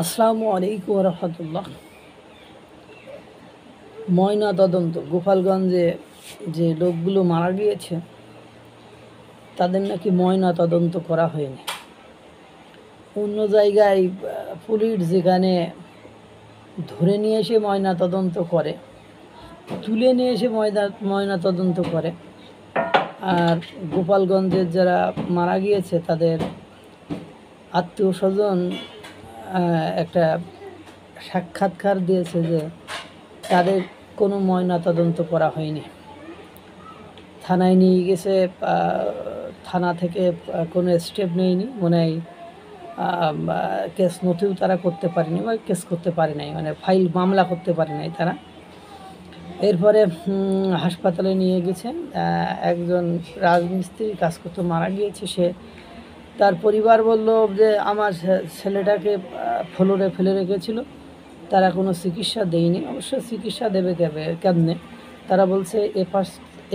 আসসালামু আলাইকুম রহমতুল্লাহ। ময়না তদন্ত গোপালগঞ্জে যে লোকগুলো মারা গিয়েছে তাদের নাকি ময়না তদন্ত করা হয়নি। অন্য জায়গায় পুলিশ যেখানে ধরে নিয়ে এসে ময়না তদন্ত করে, তুলে নিয়ে এসে ময়না তদন্ত করে, আর গোপালগঞ্জের যারা মারা গিয়েছে তাদের আত্মীয় স্বজন একটা সাক্ষাৎকার দিয়েছে যে তাদের কোনো ময়না তদন্ত করা হয়নি। থানায় নিয়ে গেছে, থানা থেকে কোনো স্টেপ নেয়নি, মনে হয় কেস নথিও তারা করতে পারেনি বা কেস করতে পারে নাই, মানে ফাইল মামলা করতে পারে নাই তারা। এরপরে হাসপাতালে নিয়ে গেছে। একজন রাজমিস্ত্রি কাজ করতে মারা গিয়েছে, সে তার পরিবার বলল যে আমার ছেলেটাকে ফ্লোরে ফেলে রেখেছিল, তারা কোনো চিকিৎসা দেয়নি। অবশ্য চিকিৎসা দেবে কেমনে, তারা বলছে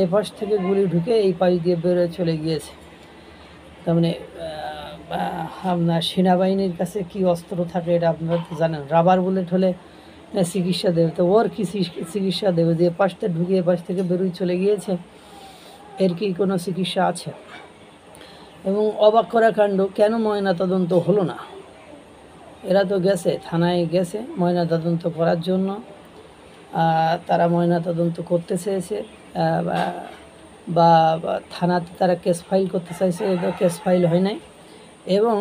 এ পাশ থেকে গুলি ঢুকে এই পাশ দিয়ে বেরোয় চলে গিয়েছে। তার মানে আপনার সেনাবাহিনীর কাছে কি অস্ত্র থাকে এটা আপনারা তো জানেন। রাবার বুলেট হলে চিকিৎসা দেবে, তো ওর কি চিকিৎসা দেবে যে পাশ থেকে ঢুকে এ পাশ থেকে বেরোয় চলে গিয়েছে? এর কি কোনো চিকিৎসা আছে? এবং অবাক করা কাণ্ড, কেন ময়না তদন্ত হলো না? এরা তো গেছে, থানায় গেছে ময়না তদন্ত করার জন্য, তারা ময়না তদন্ত করতে চেয়েছে, বা থানাতে তারা কেস ফাইল করতে চাইছে, কেস ফাইল হয় নাই। এবং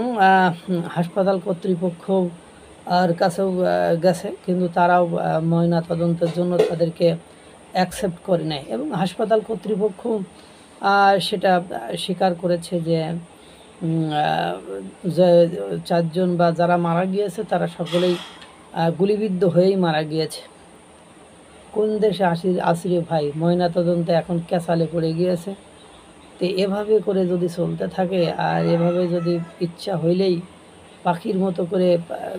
হাসপাতাল কর্তৃপক্ষ আর কাছেও গেছে, কিন্তু তারাও ময়না তদন্তের জন্য তাদেরকে অ্যাকসেপ্ট করে নেয়। এবং হাসপাতাল কর্তৃপক্ষ সেটা স্বীকার করেছে যে চারজন বা যারা মারা গিয়েছে তারা সকলেই গুলিবিদ্ধ হয়েই মারা গিয়েছে। কোন দেশে আসিরে ভাই, ময়না তদন্তে এখন ক্যাসালে পড়ে গিয়েছে। তো এভাবে করে যদি চলতে থাকে, আর এভাবে যদি ইচ্ছা হইলেই পাখির মতো করে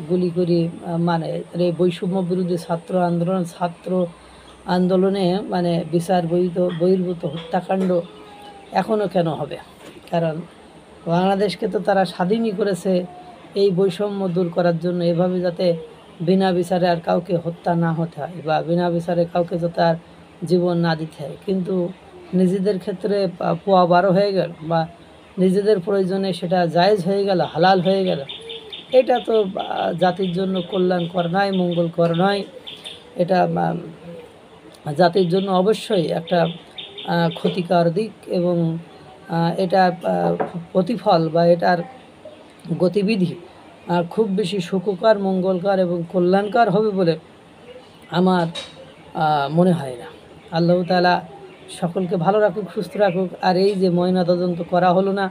গুলি করি, মানে এই বৈষম্য বিরোধী ছাত্র আন্দোলনে মানে বিচার বহির্ভূত হত্যাকাণ্ড এখনও কেন হবে? কারণ বাংলাদেশকে তো তারা স্বাধীনই করেছে এই বৈষম্য দূর করার জন্য, এভাবে যাতে বিনা বিচারে আর কাউকে হত্যা না হতে হয়, বা বিনা বিচারে কাউকে যাতে আর জীবন না দিতে হয়। কিন্তু নিজেদের ক্ষেত্রে পোয়া 12 হয়ে গেল, বা নিজেদের প্রয়োজনে সেটা জায়েজ হয়ে গেল, হালাল হয়ে গেল। এটা তো জাতির জন্য কল্যাণকর নয়, মঙ্গলকর নয়। এটা জাতির জন্য অবশ্যই একটা ক্ষতিকর দিক, এবং এটা প্রতিফল বা এটার গতিবিধি খুব বেশি সুখকর, মঙ্গলকর এবং কল্যাণকর হবে বলে আমার মনে হয় না। আল্লাহ তাআলা সকলকে ভালো রাখুক, সুস্থ রাখুক। আর এই যে ময়না তদন্ত করা হলো না,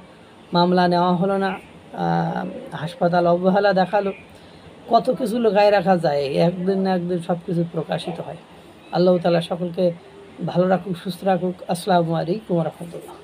মামলা নেওয়া হলো না, হাসপাতাল অবহেলা দেখালো, কত কিছু লুকায় রাখা যায়, একদিন না একদিন সব কিছু প্রকাশিত হয়। আল্লাহ তাআলা সকলকে ভালো রাখুক, সুস্থ রাখুক। আসসালামু আলাইকুম ওয়া রাহমাতুল্লাহ।